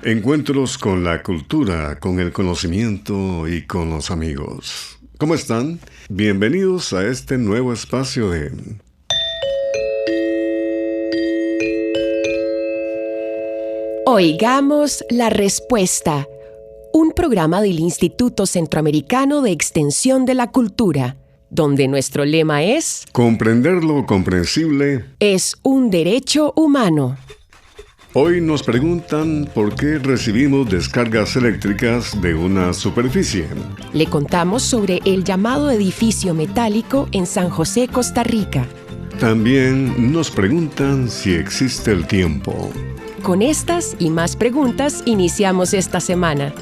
Encuentros con la cultura, con el conocimiento y con los amigos. ¿Cómo están? Bienvenidos a este nuevo espacio de... Oigamos la respuesta, un programa del Instituto Centroamericano de Extensión de la Cultura, donde nuestro lema es... Comprender lo comprensible es un derecho humano. Hoy nos preguntan por qué recibimos descargas eléctricas de una superficie. Le contamos sobre el llamado edificio metálico en San José, Costa Rica. También nos preguntan si existe el tiempo. Con estas y más preguntas iniciamos esta semana.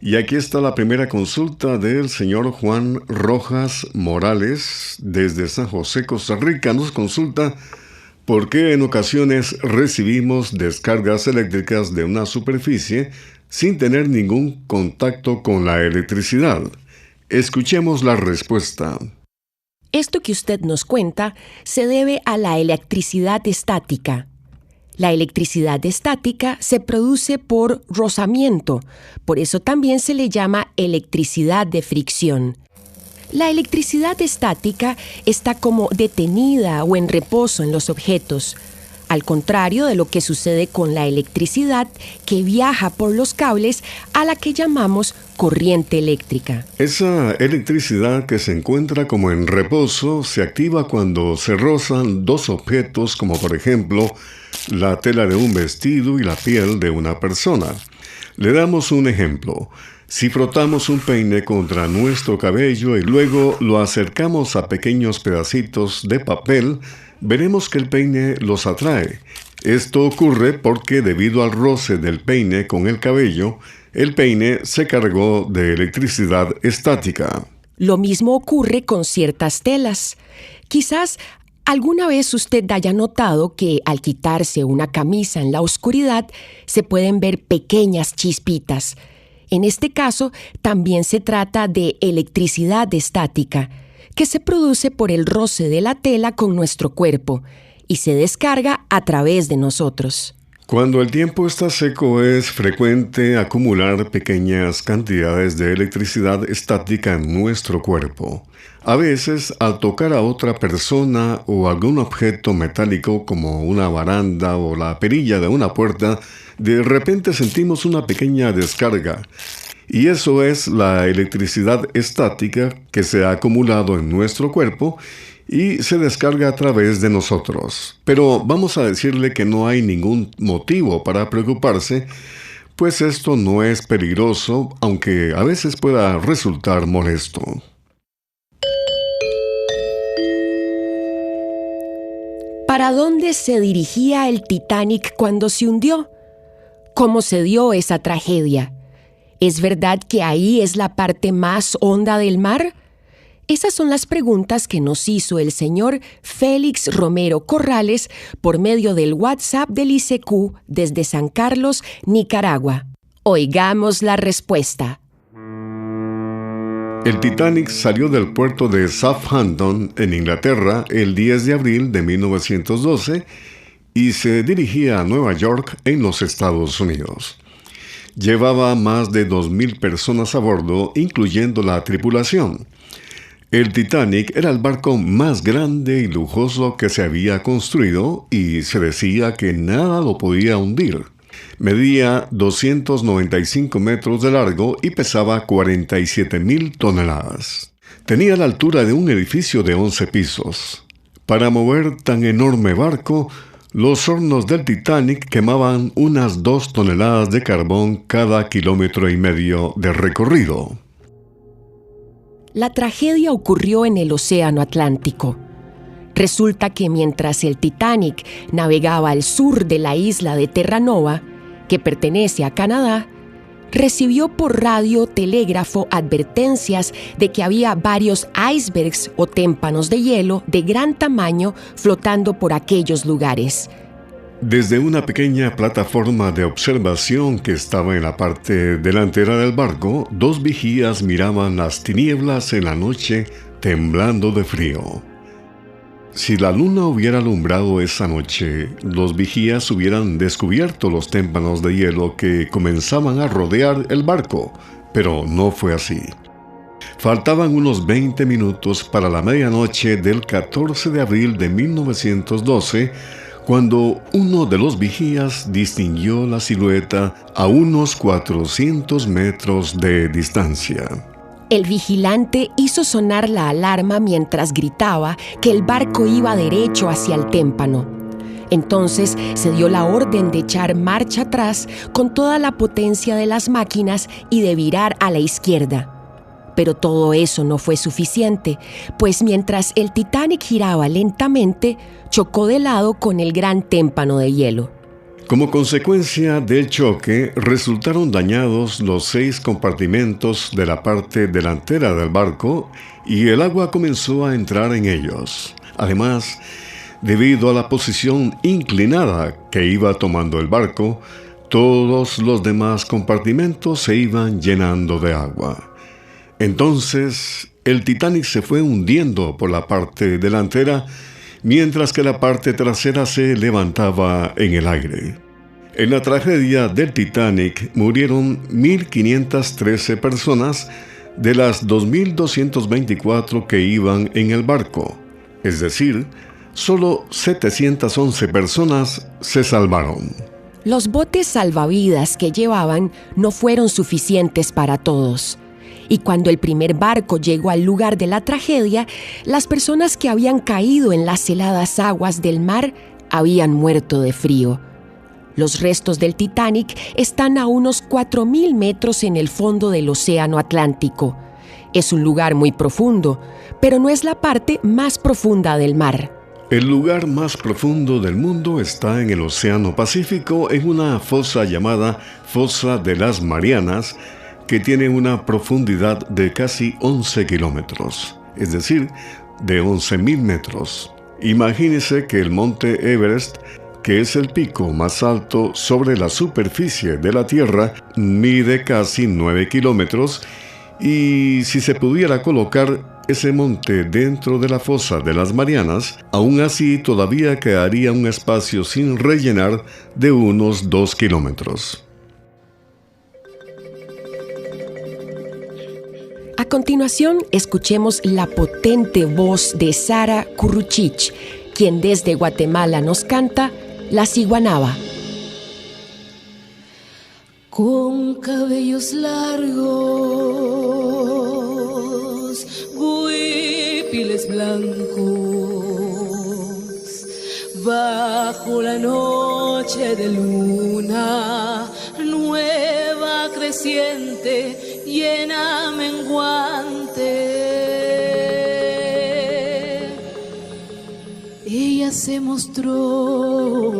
Y aquí está la primera consulta del señor Juan Rojas Morales desde San José, Costa Rica. Nos consulta por qué en ocasiones recibimos descargas eléctricas de una superficie sin tener ningún contacto con la electricidad. Escuchemos la respuesta. Esto que usted nos cuenta se debe a la electricidad estática. La electricidad estática se produce por rozamiento, por eso también se le llama electricidad de fricción. La electricidad estática está como detenida o en reposo en los objetos, al contrario de lo que sucede con la electricidad que viaja por los cables a la que llamamos corriente eléctrica. Esa electricidad que se encuentra como en reposo se activa cuando se rozan dos objetos, como por ejemplo la tela de un vestido y la piel de una persona. Le damos un ejemplo. Si frotamos un peine contra nuestro cabello y luego lo acercamos a pequeños pedacitos de papel, veremos que el peine los atrae. Esto ocurre porque debido al roce del peine con el cabello, el peine se cargó de electricidad estática. Lo mismo ocurre con ciertas telas. Quizás alguna vez usted haya notado que al quitarse una camisa en la oscuridad se pueden ver pequeñas chispitas. En este caso, también se trata de electricidad estática, que se produce por el roce de la tela con nuestro cuerpo y se descarga a través de nosotros. Cuando el tiempo está seco es frecuente acumular pequeñas cantidades de electricidad estática en nuestro cuerpo. A veces, al tocar a otra persona o algún objeto metálico como una baranda o la perilla de una puerta, de repente sentimos una pequeña descarga. Y eso es la electricidad estática que se ha acumulado en nuestro cuerpo y se descarga a través de nosotros. Pero vamos a decirle que no hay ningún motivo para preocuparse, pues esto no es peligroso, aunque a veces pueda resultar molesto. ¿Para dónde se dirigía el Titanic cuando se hundió? ¿Cómo se dio esa tragedia? ¿Es verdad que ahí es la parte más honda del mar? Esas son las preguntas que nos hizo el señor Félix Romero Corrales por medio del WhatsApp del ICQ desde San Carlos, Nicaragua. Oigamos la respuesta. El Titanic salió del puerto de Southampton, en Inglaterra, el 10 de abril de 1912 y se dirigía a Nueva York, en los Estados Unidos. Llevaba más de 2,000 personas a bordo, incluyendo la tripulación. El Titanic era el barco más grande y lujoso que se había construido y se decía que nada lo podía hundir. Medía 295 metros de largo y pesaba 47,000 toneladas. Tenía la altura de un edificio de 11 pisos. Para mover tan enorme barco, los hornos del Titanic quemaban unas 2 toneladas de carbón cada 1,5 kilómetros de recorrido. La tragedia ocurrió en el Océano Atlántico. Resulta que mientras el Titanic navegaba al sur de la isla de Terranova, que pertenece a Canadá, recibió por radiotelégrafo advertencias de que había varios icebergs o témpanos de hielo de gran tamaño flotando por aquellos lugares. Desde una pequeña plataforma de observación que estaba en la parte delantera del barco, 2 vigías miraban las tinieblas en la noche temblando de frío. Si la luna hubiera alumbrado esa noche, los vigías hubieran descubierto los témpanos de hielo que comenzaban a rodear el barco, pero no fue así. Faltaban unos 20 minutos para la medianoche del 14 de abril de 1912, cuando uno de los vigías distinguió la silueta a unos 400 metros de distancia. El vigilante hizo sonar la alarma mientras gritaba que el barco iba derecho hacia el témpano. Entonces se dio la orden de echar marcha atrás con toda la potencia de las máquinas y de virar a la izquierda. Pero todo eso no fue suficiente, pues mientras el Titanic giraba lentamente, chocó de lado con el gran témpano de hielo. Como consecuencia del choque, resultaron dañados los 6 compartimentos de la parte delantera del barco y el agua comenzó a entrar en ellos. Además, debido a la posición inclinada que iba tomando el barco, todos los demás compartimentos se iban llenando de agua. Entonces, el Titanic se fue hundiendo por la parte delantera, mientras que la parte trasera se levantaba en el aire. En la tragedia del Titanic murieron 1.513 personas de las 2.224 que iban en el barco, es decir, solo 711 personas se salvaron. Los botes salvavidas que llevaban no fueron suficientes para todos. Y cuando el primer barco llegó al lugar de la tragedia, las personas que habían caído en las heladas aguas del mar habían muerto de frío. Los restos del Titanic están a unos 4.000 metros en el fondo del Océano Atlántico. Es un lugar muy profundo, pero no es la parte más profunda del mar. El lugar más profundo del mundo está en el Océano Pacífico, en una fosa llamada Fosa de las Marianas, que tiene una profundidad de casi 11 kilómetros, es decir, de 11.000 metros. Imagínese que el monte Everest, que es el pico más alto sobre la superficie de la Tierra, mide casi 9 kilómetros, y si se pudiera colocar ese monte dentro de la fosa de las Marianas, aún así todavía quedaría un espacio sin rellenar de unos 2 kilómetros. A continuación, escuchemos la potente voz de Sara Curruchich, quien desde Guatemala nos canta La Ciguanaba. Con cabellos largos, huipiles blancos, bajo la noche de luna nueva creciente, llena menguante, ella se mostró.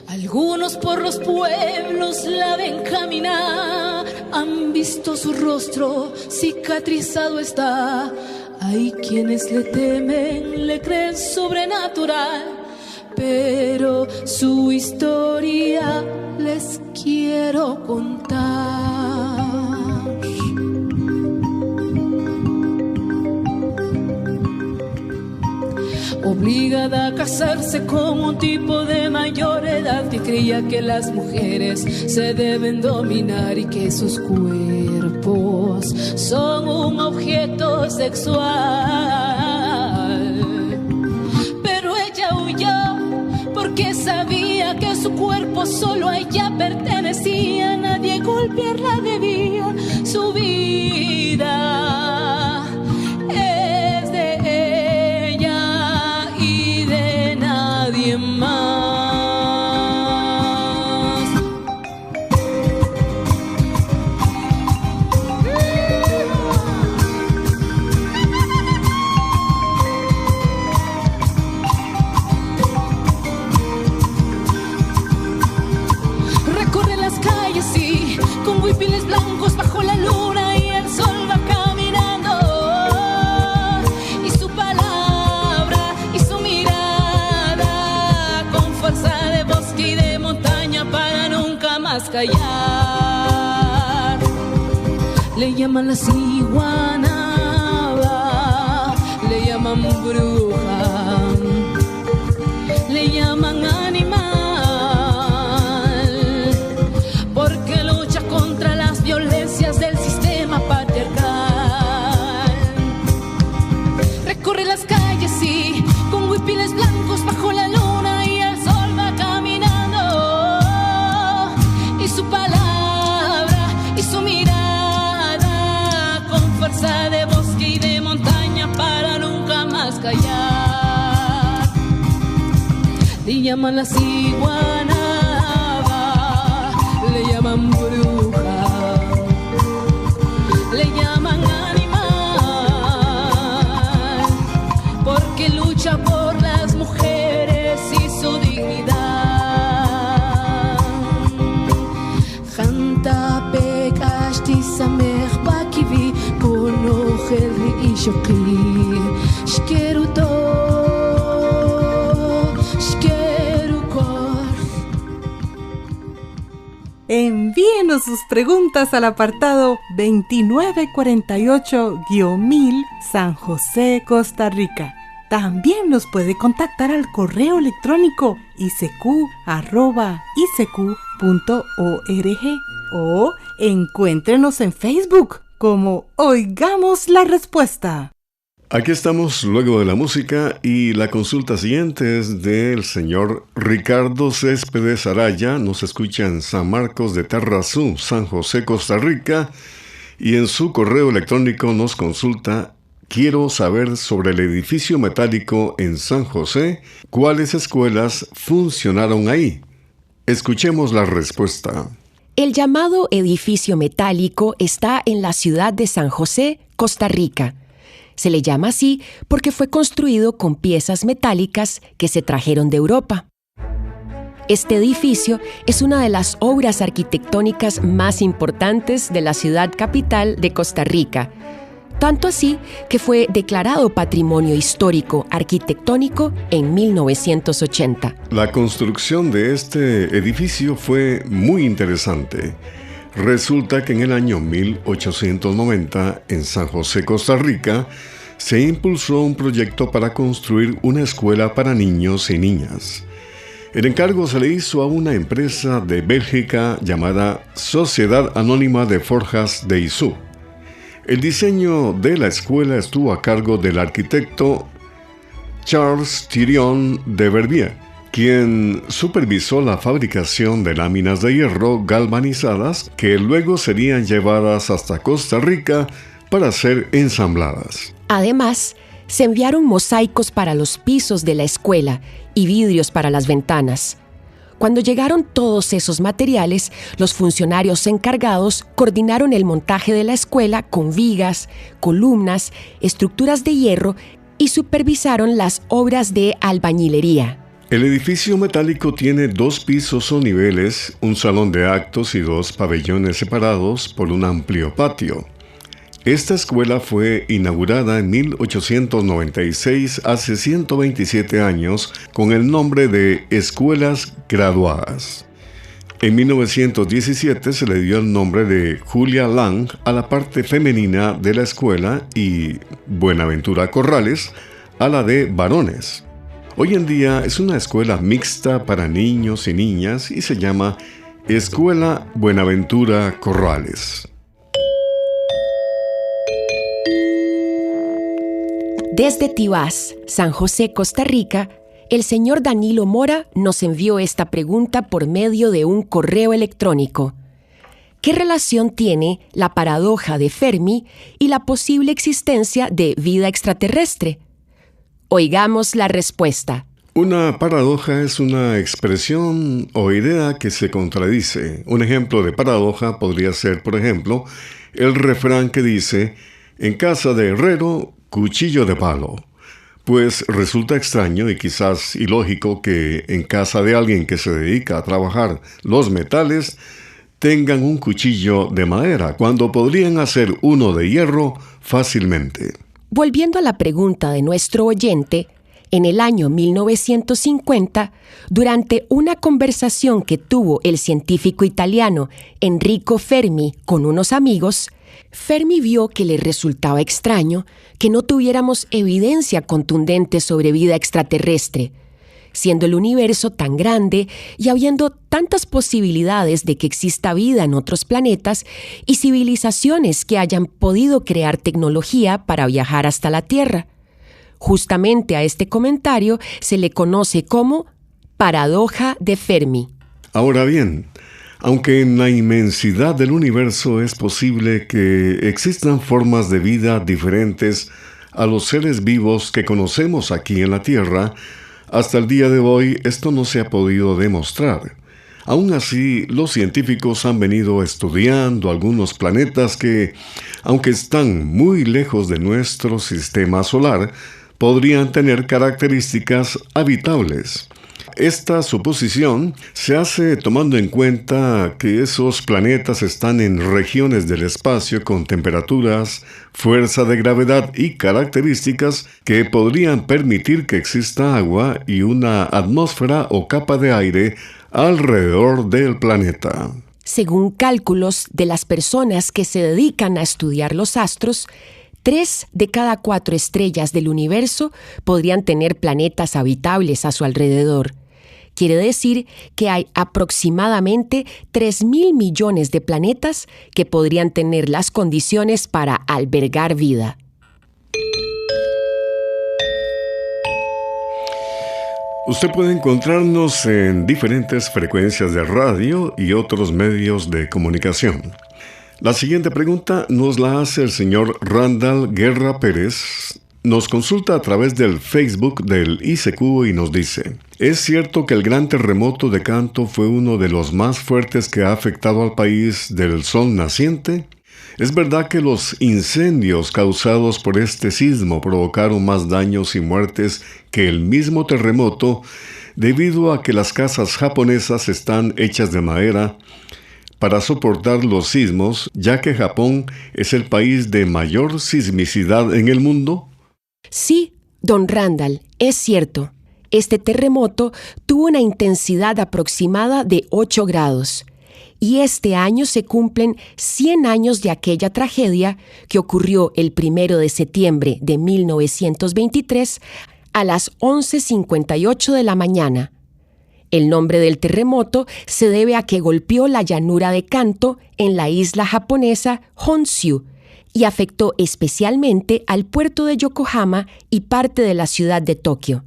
Algunos por los pueblos la ven caminar, han visto su rostro, cicatrizado está. Hay quienes le temen, le creen sobrenatural, pero su historia les quiero contar. Obligada a casarse con un tipo de mayor edad que creía que las mujeres se deben dominar y que sus cuerpos son un objeto sexual. Pero ella huyó porque sabía que su cuerpo solo a ella pertenecía, nadie golpearla debía, su vida es de ella y de nadie más. Recorre las calles y con huipiles blancos bajo la luna y el sol va caminando, y su palabra y su mirada con fuerza de bosque y de montaña para nunca más callar. Le llaman la ciguanaba, le llaman la ciguanaba, le llaman bruja, le llaman animal, porque lucha por las mujeres y su dignidad. Janta pekashti samech bakivi pono herri ishokli shkeruto. Envíenos sus preguntas al apartado 2948-1000 San José, Costa Rica. También nos puede contactar al correo electrónico isq@isq.org o encuéntrenos en Facebook como Oigamos la Respuesta. Aquí estamos luego de la música y la consulta siguiente es del señor Ricardo Céspedes Araya. Nos escucha en San Marcos de Terrazú, San José, Costa Rica, y en su correo electrónico nos consulta: quiero saber sobre el edificio metálico en San José, ¿cuáles escuelas funcionaron ahí? Escuchemos la respuesta. El llamado edificio metálico está en la ciudad de San José, Costa Rica. Se le llama así porque fue construido con piezas metálicas que se trajeron de Europa. Este edificio es una de las obras arquitectónicas más importantes de la ciudad capital de Costa Rica, tanto así que fue declarado Patrimonio Histórico Arquitectónico en 1980. La construcción de este edificio fue muy interesante. Resulta que en el año 1890, en San José, Costa Rica, se impulsó un proyecto para construir una escuela para niños y niñas. El encargo se le hizo a una empresa de Bélgica llamada Sociedad Anónima de Forjas de Issú. El diseño de la escuela estuvo a cargo del arquitecto Charles Thirion de Verbier, quien supervisó la fabricación de láminas de hierro galvanizadas que luego serían llevadas hasta Costa Rica para ser ensambladas. Además, se enviaron mosaicos para los pisos de la escuela y vidrios para las ventanas. Cuando llegaron todos esos materiales, los funcionarios encargados coordinaron el montaje de la escuela con vigas, columnas, estructuras de hierro y supervisaron las obras de albañilería. El edificio metálico tiene 2 pisos o niveles, un salón de actos y 2 pabellones separados por un amplio patio. Esta escuela fue inaugurada en 1896, hace 127 años, con el nombre de Escuelas Graduadas. En 1917 se le dio el nombre de Julia Lang a la parte femenina de la escuela y Buenaventura Corrales a la de varones. Hoy en día es una escuela mixta para niños y niñas y se llama Escuela Buenaventura Corrales. Desde Tibás, San José, Costa Rica, el señor Danilo Mora nos envió esta pregunta por medio de un correo electrónico. ¿Qué relación tiene la paradoja de Fermi y la posible existencia de vida extraterrestre? Oigamos la respuesta. Una paradoja es una expresión o idea que se contradice. Un ejemplo de paradoja podría ser, por ejemplo, el refrán que dice: en casa de herrero, cuchillo de palo. Pues resulta extraño y quizás ilógico que en casa de alguien que se dedica a trabajar los metales tengan un cuchillo de madera, cuando podrían hacer uno de hierro fácilmente. Volviendo a la pregunta de nuestro oyente, en el año 1950, durante una conversación que tuvo el científico italiano Enrico Fermi con unos amigos, Fermi vio que le resultaba extraño que no tuviéramos evidencia contundente sobre vida extraterrestre, siendo el universo tan grande y habiendo tantas posibilidades de que exista vida en otros planetas y civilizaciones que hayan podido crear tecnología para viajar hasta la Tierra. Justamente a este comentario se le conoce como paradoja de Fermi. Ahora bien, aunque en la inmensidad del universo es posible que existan formas de vida diferentes a los seres vivos que conocemos aquí en la Tierra, Hasta el día de hoy esto no se ha podido demostrar. Aún así, los científicos han venido estudiando algunos planetas que, aunque están muy lejos de nuestro sistema solar, podrían tener características habitables. Esta suposición se hace tomando en cuenta que esos planetas están en regiones del espacio con temperaturas, fuerza de gravedad y características que podrían permitir que exista agua y una atmósfera o capa de aire alrededor del planeta. Según cálculos de las personas que se dedican a estudiar los astros, 3 de cada 4 estrellas del universo podrían tener planetas habitables a su alrededor. Quiere decir que hay aproximadamente 3.000 millones de planetas que podrían tener las condiciones para albergar vida. Usted puede encontrarnos en diferentes frecuencias de radio y otros medios de comunicación. La siguiente pregunta nos la hace el señor Randall Guerra Pérez. Nos consulta a través del Facebook del ICQ y nos dice: ¿es cierto que el gran terremoto de Kanto fue uno de los más fuertes que ha afectado al país del sol naciente? ¿Es verdad que los incendios causados por este sismo provocaron más daños y muertes que el mismo terremoto debido a que las casas japonesas están hechas de madera para soportar los sismos, ya que Japón es el país de mayor sismicidad en el mundo? Sí, don Randall, es cierto. Este terremoto tuvo una intensidad aproximada de 8 grados. Y este año se cumplen 100 años de aquella tragedia que ocurrió el 1 de septiembre de 1923 a las 11:58 de la mañana. El nombre del terremoto se debe a que golpeó la llanura de Kanto en la isla japonesa Honshu y afectó especialmente al puerto de Yokohama y parte de la ciudad de Tokio.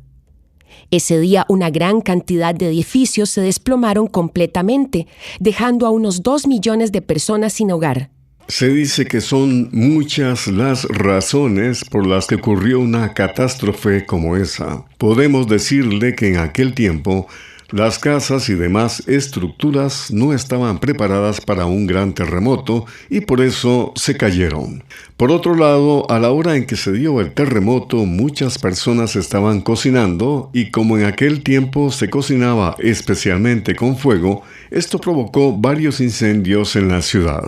Ese día una gran cantidad de edificios se desplomaron completamente, dejando a unos 2 millones de personas sin hogar. Se dice que son muchas las razones por las que ocurrió una catástrofe como esa. Podemos decirle que en aquel tiempo las casas y demás estructuras no estaban preparadas para un gran terremoto y por eso se cayeron. Por otro lado, a la hora en que se dio el terremoto, muchas personas estaban cocinando y como en aquel tiempo se cocinaba especialmente con fuego, esto provocó varios incendios en la ciudad.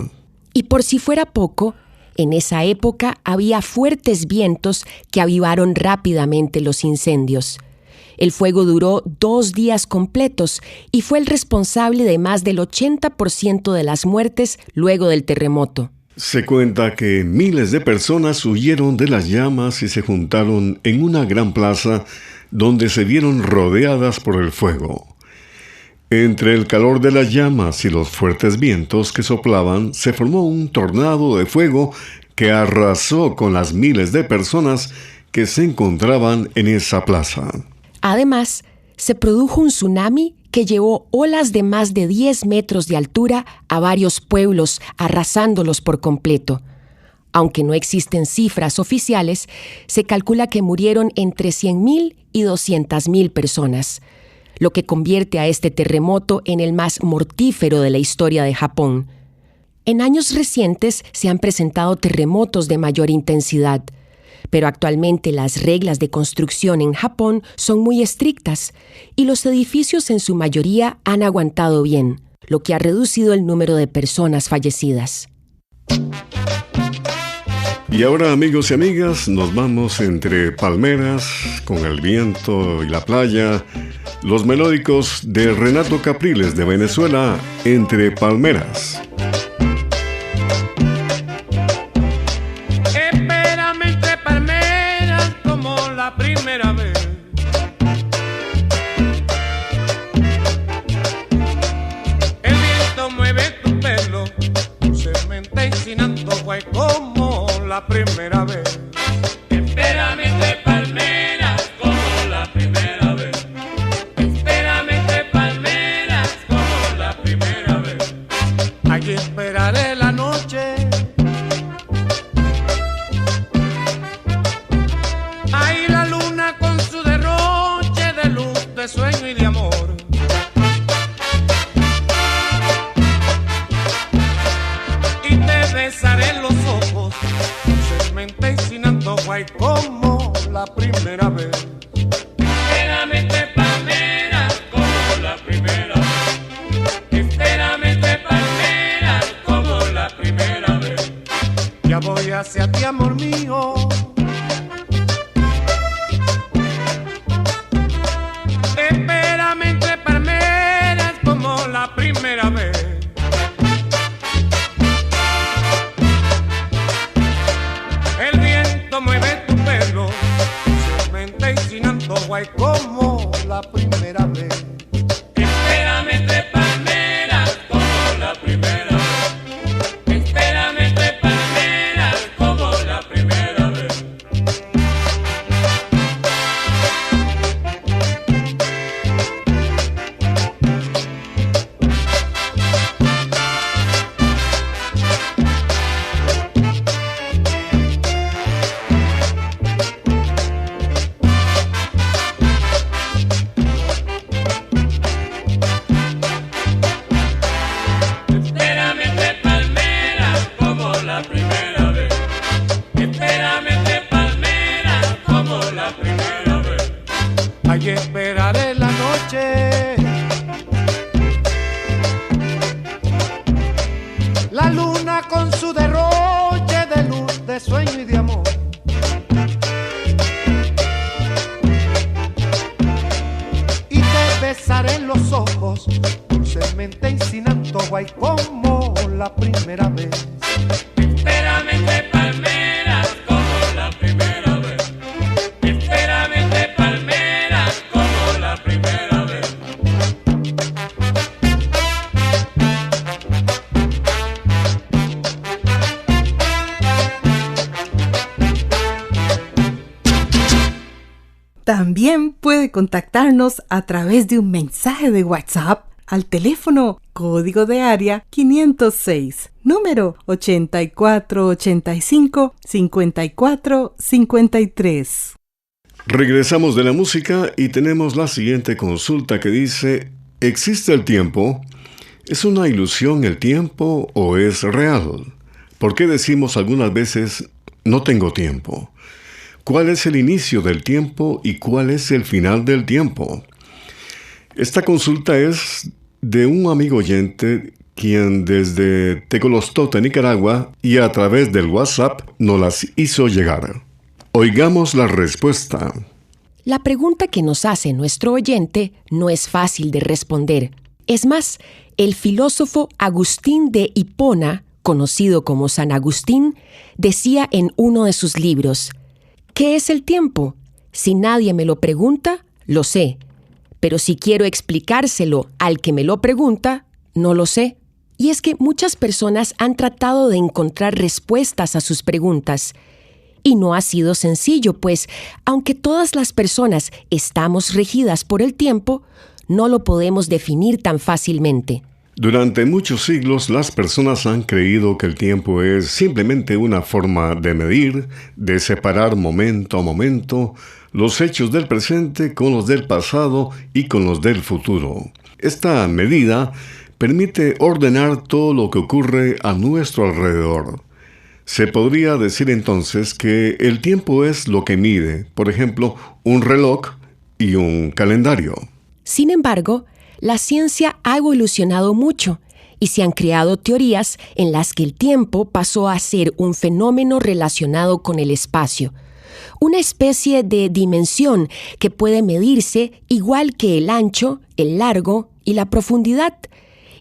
Y por si fuera poco, en esa época había fuertes vientos que avivaron rápidamente los incendios. El fuego duró 2 días completos y fue el responsable de más del 80% de las muertes luego del terremoto. Se cuenta que miles de personas huyeron de las llamas y se juntaron en una gran plaza donde se vieron rodeadas por el fuego. Entre el calor de las llamas y los fuertes vientos que soplaban, se formó un tornado de fuego que arrasó con las miles de personas que se encontraban en esa plaza. Además, se produjo un tsunami que llevó olas de más de 10 metros de altura a varios pueblos, arrasándolos por completo. Aunque no existen cifras oficiales, se calcula que murieron entre 100.000 y 200.000 personas, lo que convierte a este terremoto en el más mortífero de la historia de Japón. En años recientes se han presentado terremotos de mayor intensidad, pero actualmente las reglas de construcción en Japón son muy estrictas y los edificios en su mayoría han aguantado bien, lo que ha reducido el número de personas fallecidas. Y ahora, amigos y amigas, nos vamos entre palmeras, con el viento y la playa, los melódicos de Renato Capriles de Venezuela, Entre Palmeras. Primera vez. El viento mueve tu pelo, se me está ensinando, guay, como la primera vez. Espérame entre palmeras, como la primera vez. Espérame entre palmeras, como la primera vez. Aquí esperaré la noche. Ahí la luna con su derroche de luz ensinando, guay, como la primera vez. Espérame entre palmeras como la primera vez. Espérame entre palmeras como la primera vez. Ya voy hacia ti, amor mío. Espérame entre palmeras como la primera vez. El viento mueve tu pelo, se menta ensinando, guay, como la primera vez. Espérame entre palmeras como la primera vez. Espérame entre palmeras como la primera vez. Espérame entre palmeras como la primera vez. Espérame entre palmeras como la primera vez. Allí esperaré la noche, la luna con su derroche de luz, de sueño y de amor. Y te besaré en los ojos, dulcemente ensinando, guay, como la primera vez. Espérame entre palmeras como la primera vez. Espérame entre palmeras como la primera vez. También puede contactarnos a través de un mensaje de WhatsApp al teléfono código de área 506, número 8485-5453. Regresamos de la música y tenemos la siguiente consulta que dice: ¿existe el tiempo? ¿Es una ilusión el tiempo o es real? ¿Por qué decimos algunas veces no tengo tiempo? ¿Cuál es el inicio del tiempo y cuál es el final del tiempo? Esta consulta es de un amigo oyente quien desde Tecolostote, Nicaragua, y a través del WhatsApp nos las hizo llegar. Oigamos la respuesta. La pregunta que nos hace nuestro oyente no es fácil de responder. Es más, el filósofo Agustín de Hipona, conocido como San Agustín, decía en uno de sus libros: ¿qué es el tiempo? Si nadie me lo pregunta, lo sé. Pero si quiero explicárselo al que me lo pregunta, no lo sé. Y es que muchas personas han tratado de encontrar respuestas a sus preguntas. Y no ha sido sencillo, pues, aunque todas las personas estamos regidas por el tiempo, no lo podemos definir tan fácilmente. Durante muchos siglos, las personas han creído que el tiempo es simplemente una forma de medir, de separar momento a momento los hechos del presente con los del pasado y con los del futuro. Esta medida permite ordenar todo lo que ocurre a nuestro alrededor. Se podría decir entonces que el tiempo es lo que mide, por ejemplo, un reloj y un calendario. Sin embargo, la ciencia ha evolucionado mucho y se han creado teorías en las que el tiempo pasó a ser un fenómeno relacionado con el espacio, una especie de dimensión que puede medirse igual que el ancho, el largo y la profundidad,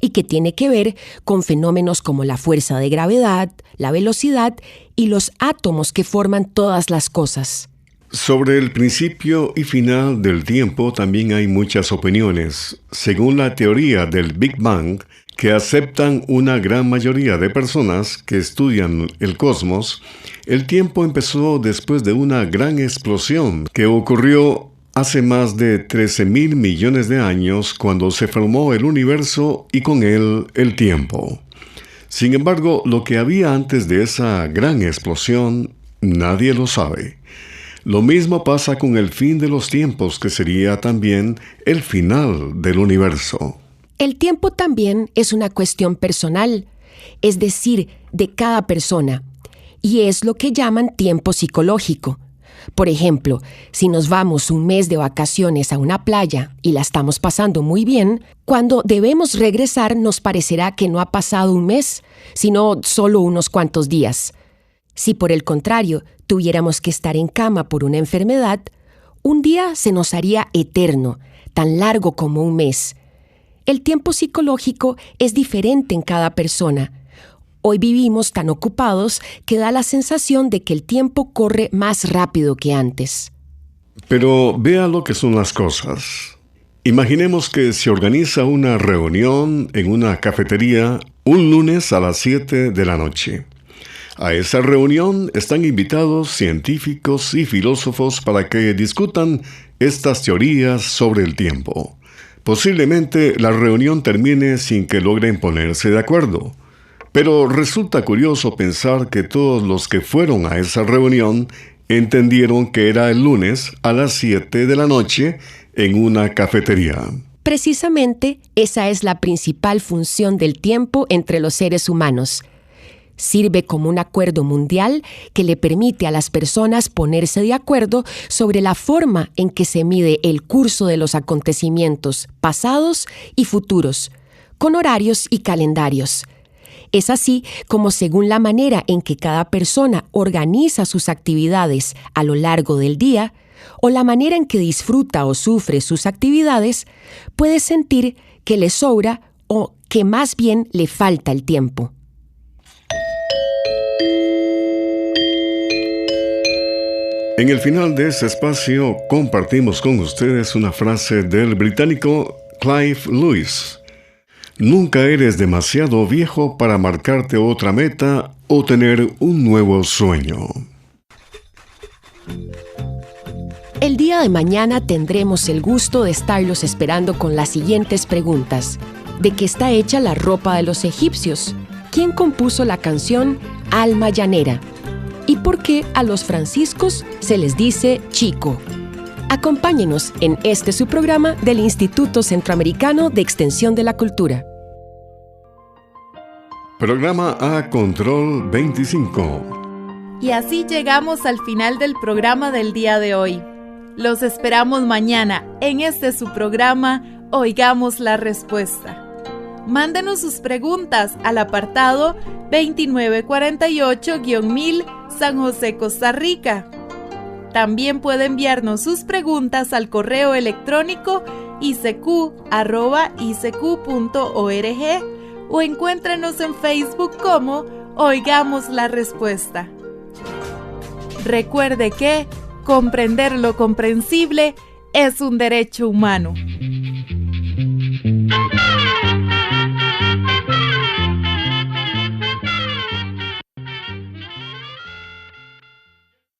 y que tiene que ver con fenómenos como la fuerza de gravedad, la velocidad y los átomos que forman todas las cosas. Sobre el principio y final del tiempo también hay muchas opiniones. Según la teoría del Big Bang, que aceptan una gran mayoría de personas que estudian el cosmos, el tiempo empezó después de una gran explosión que ocurrió hace más de 13.000 millones de años, cuando se formó el universo y con él el tiempo. Sin embargo, lo que había antes de esa gran explosión, nadie lo sabe. Lo mismo pasa con el fin de los tiempos, que sería también el final del universo. El tiempo también es una cuestión personal, es decir, de cada persona. y es lo que llaman tiempo psicológico. Por ejemplo, si nos vamos un mes de vacaciones a una playa y la estamos pasando muy bien, cuando debemos regresar nos parecerá que no ha pasado un mes, sino solo unos cuantos días. Si por el contrario tuviéramos que estar en cama por una enfermedad, un día se nos haría eterno, tan largo como un mes. El tiempo psicológico es diferente en cada persona. Hoy vivimos tan ocupados que da la sensación de que el tiempo corre más rápido que antes. Pero vea lo que son las cosas. Imaginemos que se organiza una reunión en una cafetería un lunes a las 7 de la noche. A esa reunión están invitados científicos y filósofos para que discutan estas teorías sobre el tiempo. Posiblemente la reunión termine sin que logren ponerse de acuerdo. Pero resulta curioso pensar que todos los que fueron a esa reunión entendieron que era el lunes a las 7 de la noche en una cafetería. Precisamente esa es la principal función del tiempo entre los seres humanos. Sirve como un acuerdo mundial que le permite a las personas ponerse de acuerdo sobre la forma en que se mide el curso de los acontecimientos pasados y futuros, con horarios y calendarios. Es así como, según la manera en que cada persona organiza sus actividades a lo largo del día, o la manera en que disfruta o sufre sus actividades, puede sentir que le sobra o que más bien le falta el tiempo. En el final de este espacio compartimos con ustedes una frase del británico Clive Lewis. Nunca eres demasiado viejo para marcarte otra meta o tener un nuevo sueño. El día de mañana tendremos el gusto de estarlos esperando con las siguientes preguntas. ¿De qué está hecha la ropa de los egipcios? ¿Quién compuso la canción Alma Llanera? ¿Y por qué a los franciscos se les dice chico? Acompáñenos en este su programa del Instituto Centroamericano de Extensión de la Cultura. Programa A Control 25. Y así llegamos al final del programa del día de hoy. Los esperamos mañana en este su programa Oigamos la Respuesta. Mándenos sus preguntas al apartado 2948-1000 San José, Costa Rica. También puede enviarnos sus preguntas al correo electrónico icq@icq.org o encuéntrenos en Facebook como Oigamos la Respuesta. Recuerde que comprender lo comprensible es un derecho humano.